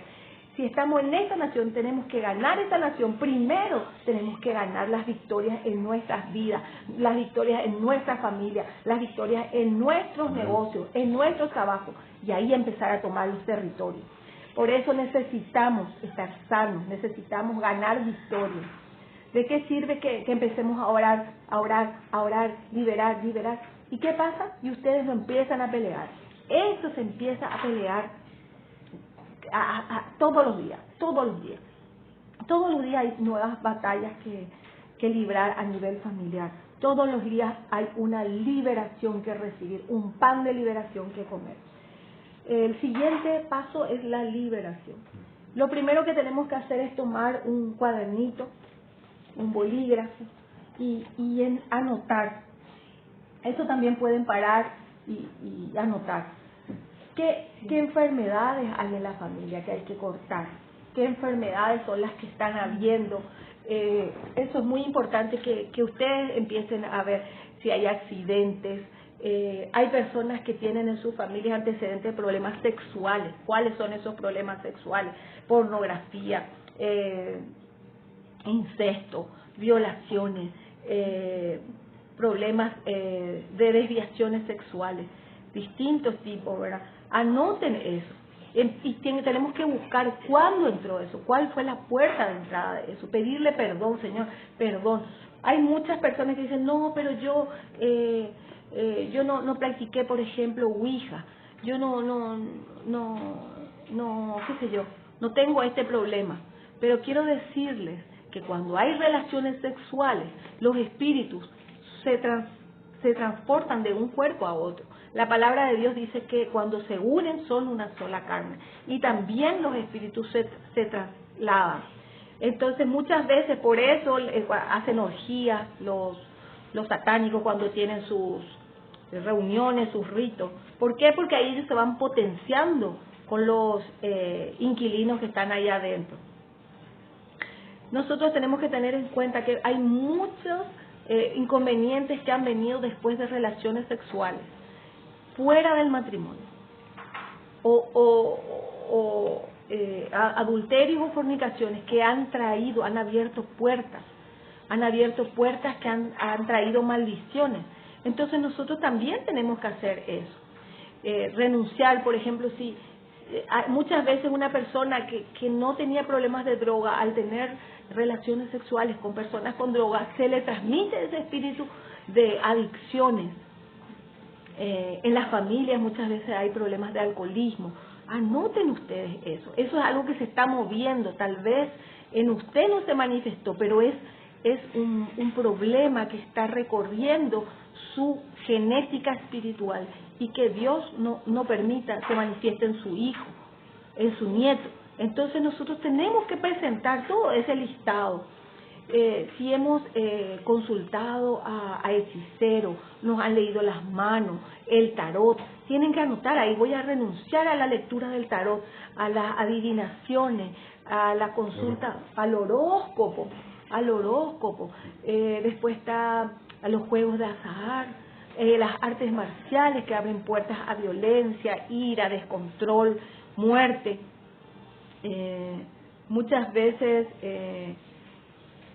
Si estamos en esta nación, tenemos que ganar esta nación. Primero tenemos que ganar las victorias en nuestras vidas, las victorias en nuestra familia, las victorias en nuestros negocios, en nuestro trabajo, y ahí empezar a tomar los territorios. Por eso necesitamos estar sanos, necesitamos ganar victorias. ¿De qué sirve que empecemos a orar, liberar? ¿Y qué pasa? Y ustedes lo empiezan a pelear. Eso se empieza a pelear todos los días. Todos los días hay nuevas batallas que librar a nivel familiar. Todos los días hay una liberación que recibir, un pan de liberación que comer. El siguiente paso es la liberación. Lo primero que tenemos que hacer es tomar un cuadernito, un bolígrafo y anotar. Eso también pueden parar y anotar. ¿Qué enfermedades hay en la familia que hay que cortar? ¿Qué enfermedades son las que están habiendo? Eso es muy importante que ustedes empiecen a ver si hay accidentes. Hay personas que tienen en sus familias antecedentes de problemas sexuales. ¿Cuáles son esos problemas sexuales? Pornografía, incesto, violaciones, problemas de desviaciones sexuales, distintos tipos, ¿verdad? Anoten eso. Y tenemos que buscar cuándo entró eso, cuál fue la puerta de entrada de eso, pedirle perdón, Señor, perdón. Hay muchas personas que dicen, no, pero yo no practiqué, por ejemplo, Ouija, yo qué sé yo, no tengo este problema. Pero quiero decirles que cuando hay relaciones sexuales, los espíritus se transportan de un cuerpo a otro. La palabra de Dios dice que cuando se unen son una sola carne. Y también los espíritus se trasladan. Entonces muchas veces por eso hacen orgías los satánicos cuando tienen sus reuniones, sus ritos. ¿Por qué? Porque ahí ellos se van potenciando con los inquilinos que están ahí adentro. Nosotros tenemos que tener en cuenta que hay muchos inconvenientes que han venido después de relaciones sexuales fuera del matrimonio, adulterios o fornicaciones que han abierto puertas que han traído maldiciones. Entonces nosotros también tenemos que hacer eso, renunciar. Por ejemplo, si muchas veces una persona que no tenía problemas de droga, al tener relaciones sexuales con personas con droga, se le transmite ese espíritu de adicciones. En las familias muchas veces hay problemas de alcoholismo. Anoten ustedes eso. Eso es algo que se está moviendo. Tal vez en usted no se manifestó, pero es un problema que está recorriendo su genética espiritual y que Dios no permita se manifieste en su hijo, en su nieto. Entonces nosotros tenemos que presentar todo ese listado. Si hemos consultado a hechiceros, nos han leído las manos, el tarot, tienen que anotar ahí, voy a renunciar a la lectura del tarot, a las adivinaciones, a la consulta, al horóscopo, después está a los juegos de azar, las artes marciales que abren puertas a violencia, ira, descontrol, muerte. Muchas veces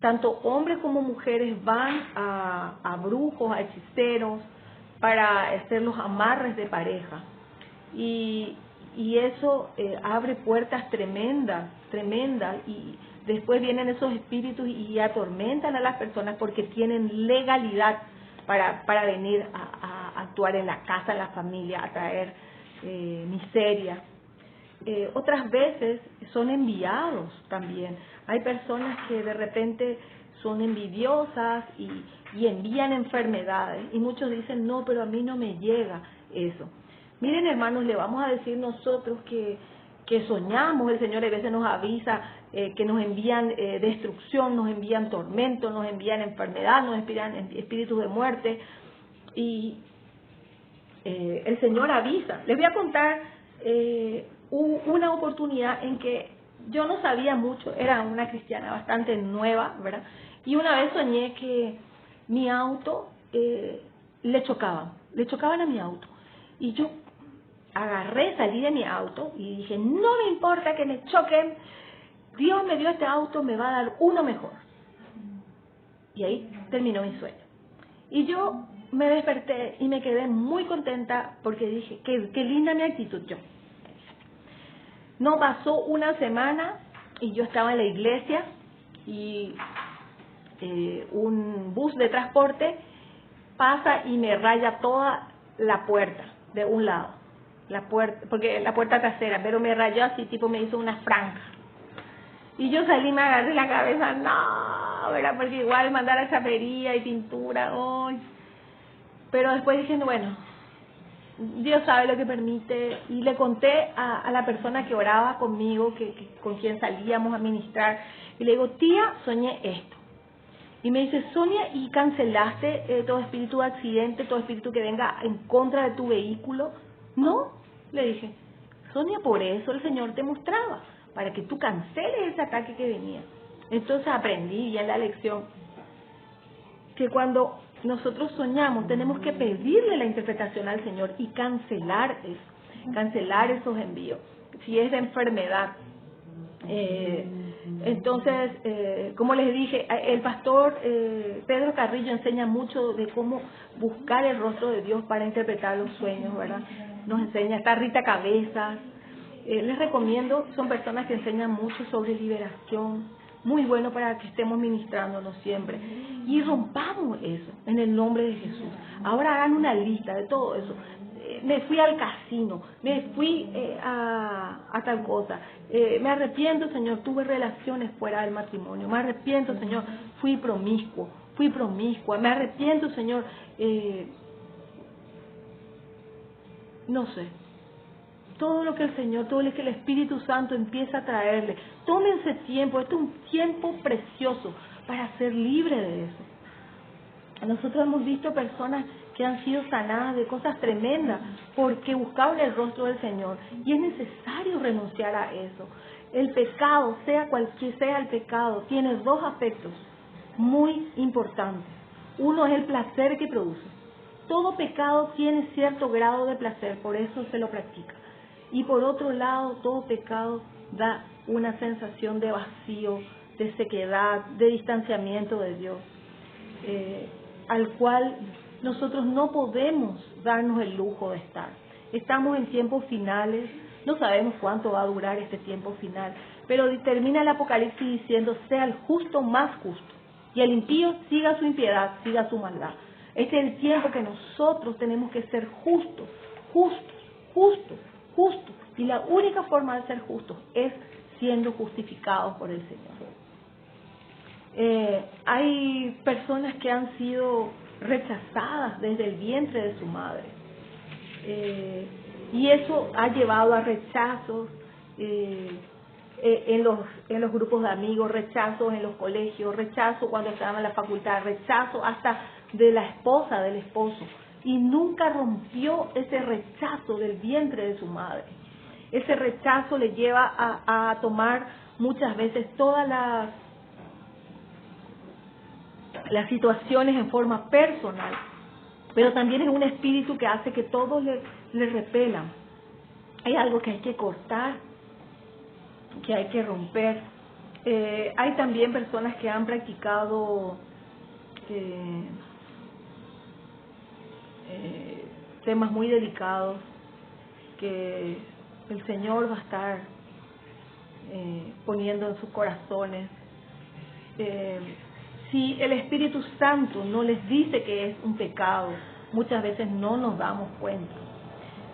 tanto hombres como mujeres van a brujos, a hechiceros, para hacer los amarres de pareja. Y eso abre puertas tremendas, y después vienen esos espíritus y atormentan a las personas porque tienen legalidad para venir a actuar en la casa, en la familia, a traer miseria. Otras veces son enviados también. Hay personas que de repente son envidiosas y envían enfermedades. Y muchos dicen, no, pero a mí no me llega eso. Miren, hermanos, le vamos a decir nosotros que soñamos. El Señor a veces nos avisa que nos envían destrucción, nos envían tormento, nos envían enfermedad, nos envían espíritus de muerte. Y el Señor avisa. Les voy a contar una oportunidad en que yo no sabía mucho, era una cristiana bastante nueva, ¿verdad? Y una vez soñé que mi auto le chocaban a mi auto. Y yo salí de mi auto y dije, no me importa que me choquen, Dios me dio este auto, me va a dar uno mejor. Y ahí terminó mi sueño. Y yo me desperté y me quedé muy contenta porque dije, qué linda mi actitud yo. No pasó una semana y yo estaba en la iglesia y un bus de transporte pasa y me raya toda la puerta de un lado, porque la puerta trasera, pero me rayó así, tipo me hizo una franja. Y yo salí, me agarré la cabeza, no, ¿verdad? Porque igual mandar a chapería y pintura, hoy. Pero después dije, bueno, Dios sabe lo que permite. Y le conté a la persona que oraba conmigo, con quien salíamos a ministrar, y le digo, tía, soñé esto. Y me dice, Sonia, ¿y cancelaste todo espíritu de accidente, todo espíritu que venga en contra de tu vehículo? No, le dije, Sonia, por eso el Señor te mostraba, para que tú canceles ese ataque que venía. Entonces aprendí ya en la lección que cuando nosotros soñamos tenemos que pedirle la interpretación al Señor y cancelar eso, cancelar esos envíos. Si es de enfermedad, entonces, como les dije, el pastor Pedro Carrillo enseña mucho de cómo buscar el rostro de Dios para interpretar los sueños, ¿verdad? Nos enseña, está Rita Cabezas, Les recomiendo, son personas que enseñan mucho sobre liberación, muy bueno para que estemos ministrándonos siempre. Y rompamos eso en el nombre de Jesús. Ahora hagan una lista de todo eso. Me fui al casino, me fui a tal cosa. Me arrepiento, Señor, tuve relaciones fuera del matrimonio. Me arrepiento, Señor, fui promiscua. Me arrepiento, Señor, no sé. Todo lo que el Señor, todo lo que el Espíritu Santo empieza a traerle. Tómense tiempo, esto es un tiempo precioso para ser libre de eso. Nosotros hemos visto personas que han sido sanadas de cosas tremendas porque buscaban el rostro del Señor. Y es necesario renunciar a eso. El pecado, sea cual sea el pecado, tiene dos aspectos muy importantes. Uno es el placer que produce. Todo pecado tiene cierto grado de placer, por eso se lo practica. Y por otro lado, todo pecado da una sensación de vacío, de sequedad, de distanciamiento de Dios, al cual nosotros no podemos darnos el lujo de estar. Estamos en tiempos finales, no sabemos cuánto va a durar este tiempo final, pero termina el Apocalipsis diciendo, sea el justo más justo, y el impío siga su impiedad, siga su maldad. Este es el tiempo que nosotros tenemos que ser justos, y la única forma de ser justos es siendo justificados por el Señor. Hay personas que han sido rechazadas desde el vientre de su madre, y eso ha llevado a rechazos en los grupos de amigos, rechazos en los colegios, rechazo cuando estaban en la facultad, rechazo hasta de la esposa, del esposo. Y nunca rompió ese rechazo del vientre de su madre. Ese rechazo le lleva a tomar muchas veces todas las situaciones en forma personal, pero también es un espíritu que hace que todos le repelan. Hay algo que hay que cortar, que hay que romper. Hay también personas que han practicado temas muy delicados que el Señor va a estar poniendo en sus corazones. Si el Espíritu Santo no les dice que es un pecado, muchas veces no nos damos cuenta.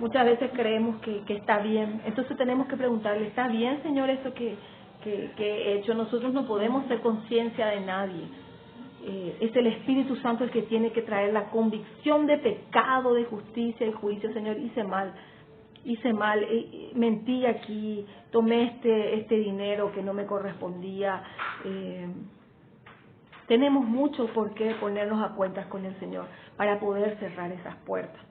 Muchas veces creemos que está bien. Entonces tenemos que preguntarle, ¿está bien, Señor, eso que he hecho? Nosotros no podemos ser conciencia de nadie. Es el Espíritu Santo el que tiene que traer la convicción de pecado, de justicia y juicio. Señor, hice mal, mentí aquí, tomé este dinero que no me correspondía. Tenemos mucho por qué ponernos a cuentas con el Señor para poder cerrar esas puertas.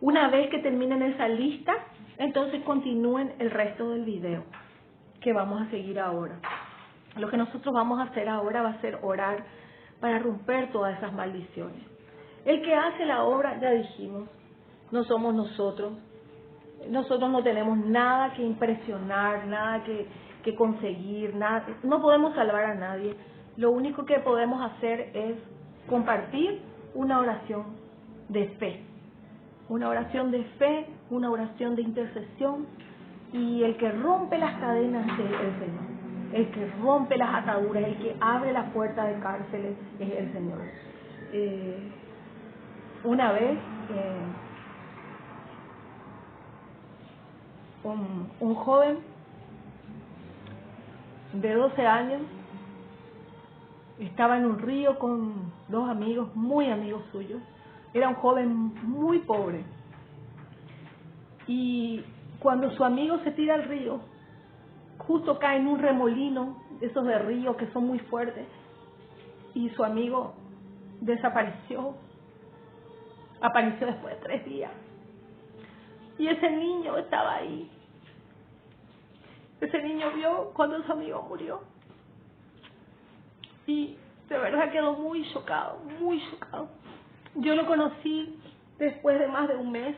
Una vez que terminen esa lista, entonces continúen el resto del video que vamos a seguir ahora. Lo que nosotros vamos a hacer ahora va a ser orar para romper todas esas maldiciones. El que hace la obra, ya dijimos, no somos nosotros. Nosotros no tenemos nada que impresionar, nada que conseguir, nada, no podemos salvar a nadie. Lo único que podemos hacer es compartir una oración de fe. Una oración de fe, una oración de intercesión, y el que rompe las cadenas es el Señor. El que rompe las ataduras, el que abre las puertas de cárceles es el Señor. Una vez un joven de 12 años estaba en un río con dos amigos, muy amigos suyos. Era un joven muy pobre. Y cuando su amigo se tira al río, justo cae en un remolino, esos de río que son muy fuertes, y su amigo desapareció. Apareció después de 3 días. Y ese niño estaba ahí. Ese niño vio cuando su amigo murió. Y de verdad quedó muy chocado, muy chocado. Yo lo conocí después de más de un mes.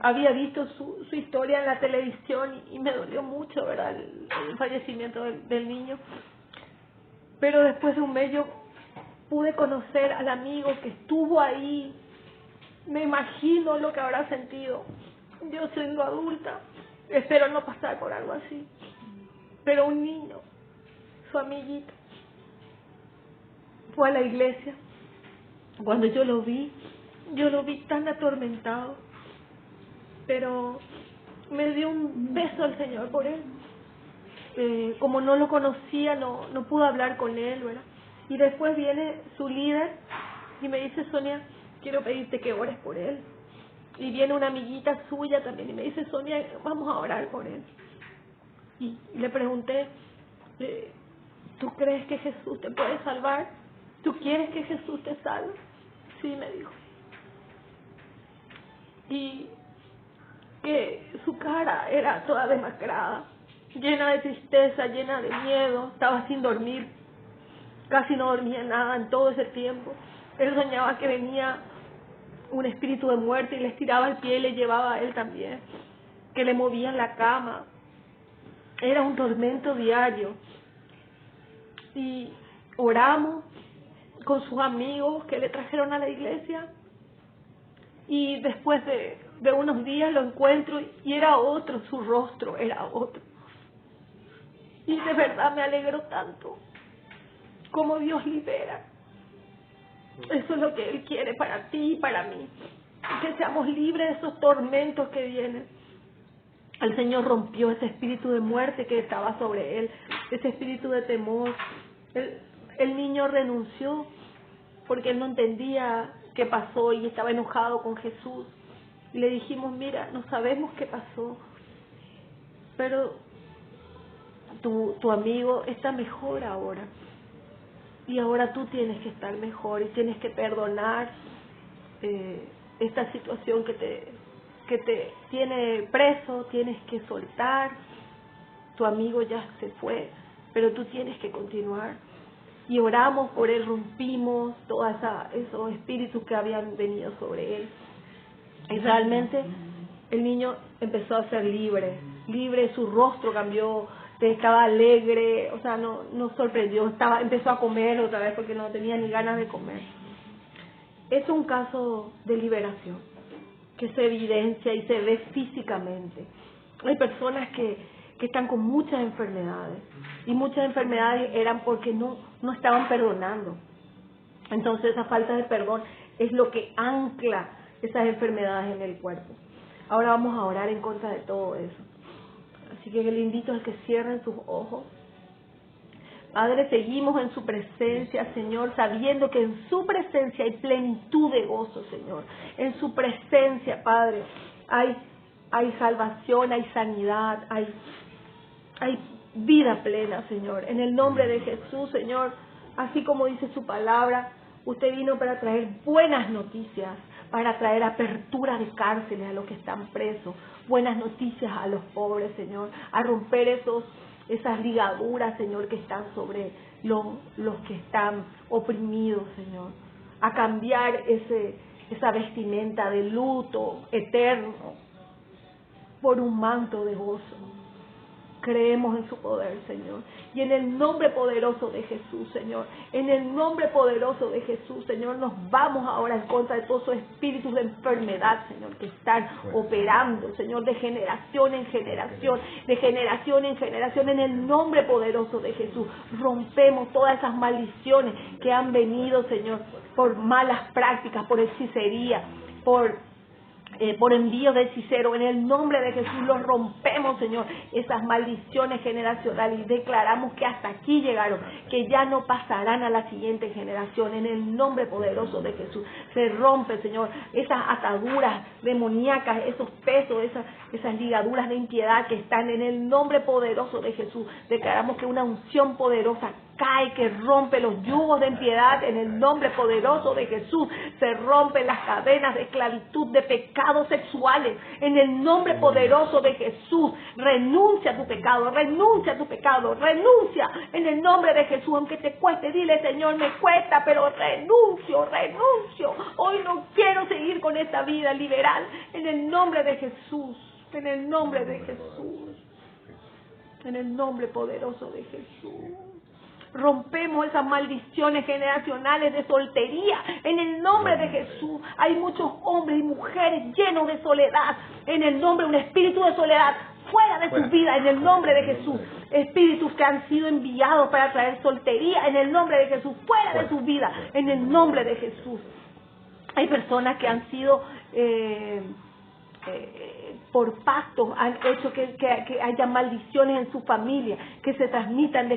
Había visto su historia en la televisión y me dolió mucho, ¿verdad?, el fallecimiento del niño. Pero después de un mes yo pude conocer al amigo que estuvo ahí. Me imagino lo que habrá sentido yo siendo adulta, Espero no pasar por algo así. Pero un niño, su amiguito, fue a la iglesia. Cuando yo lo vi tan atormentado. Pero me dio un beso al Señor por él. Como no lo conocía, no pude hablar con él, ¿verdad? Y después viene su líder y me dice: Sonia, quiero pedirte que ores por él. Y viene una amiguita suya también y me dice: Sonia, vamos a orar por él. Y le pregunté: ¿tú crees que Jesús te puede salvar? ¿Tú quieres que Jesús te salve? Sí, me dijo. Y que su cara era toda demacrada, llena de tristeza, llena de miedo, estaba sin dormir, casi no dormía nada en todo ese tiempo. Él soñaba que venía un espíritu de muerte y le estiraba el pie y le llevaba a él también, que le movían la cama. Era un tormento diario. Y oramos con sus amigos que le trajeron a la iglesia, y después de unos días lo encuentro y era otro, su rostro era otro. Y de verdad me alegro tanto como Dios libera. Eso es lo que Él quiere para ti y para mí, que seamos libres de esos tormentos que vienen. El Señor rompió ese espíritu de muerte que estaba sobre él, ese espíritu de temor. El niño renunció porque él no entendía qué pasó y estaba enojado con Jesús. Y le dijimos: mira, no sabemos qué pasó, pero tu amigo está mejor ahora. Y ahora tú tienes que estar mejor y tienes que perdonar esta situación que te tiene preso, tienes que soltar. Tu amigo ya se fue, pero tú tienes que continuar. Y oramos por él, rompimos todos esos espíritus que habían venido sobre él. Y realmente el niño empezó a ser libre, su rostro cambió, estaba alegre, o sea, no sorprendió, empezó a comer otra vez porque no tenía ni ganas de comer. Es un caso de liberación que se evidencia y se ve físicamente. Hay personas que están con muchas enfermedades, y muchas enfermedades eran porque no estaban perdonando. Entonces esa falta de perdón es lo que ancla esas enfermedades en el cuerpo. Ahora vamos a orar en contra de todo eso. Así que le invito a que cierren sus ojos. Padre, seguimos en su presencia, Señor, sabiendo que en su presencia hay plenitud de gozo, Señor. En su presencia, Padre, hay salvación, hay sanidad, hay vida plena, Señor. En el nombre de Jesús, Señor, así como dice su palabra, usted vino para traer buenas noticias, para traer apertura de cárceles a los que están presos, buenas noticias a los pobres, Señor, a romper esas ligaduras, Señor, que están sobre los que están oprimidos, Señor, a cambiar esa vestimenta de luto eterno por un manto de gozo. Creemos en su poder, Señor. Y en el nombre poderoso de Jesús, Señor, en el nombre poderoso de Jesús, Señor, nos vamos ahora en contra de todos esos espíritus de enfermedad, Señor, que están operando, Señor, de generación en generación, en el nombre poderoso de Jesús. Rompemos todas esas maldiciones que han venido, Señor, por malas prácticas, por hechicería, por envío de hechicero. En el nombre de Jesús los rompemos, Señor, esas maldiciones generacionales, y declaramos que hasta aquí llegaron, que ya no pasarán a la siguiente generación. En el nombre poderoso de Jesús se rompe, Señor, esas ataduras demoníacas, esos pesos, esas ligaduras de impiedad que están. En el nombre poderoso de Jesús declaramos que una unción poderosa cae, que rompe los yugos de impiedad. En el nombre poderoso de Jesús se rompen las cadenas de esclavitud, de pecados sexuales. En el nombre poderoso de Jesús, renuncia a tu pecado, renuncia en el nombre de Jesús. Aunque te cueste, dile: Señor, me cuesta, pero renuncio. Hoy no quiero seguir con esta vida liberal. En el nombre de Jesús, en el nombre de Jesús, en el nombre poderoso de Jesús. Rompemos esas maldiciones generacionales de soltería. En el nombre de Jesús, hay muchos hombres y mujeres llenos de soledad. En el nombre, un espíritu de soledad fuera de sus vidas, en el nombre de Jesús. Espíritus que han sido enviados para traer soltería, en el nombre de Jesús, fuera de sus vidas, en el nombre de Jesús. Hay personas que han sido por pactos, han hecho que haya maldiciones en su familia, que se transmitan de que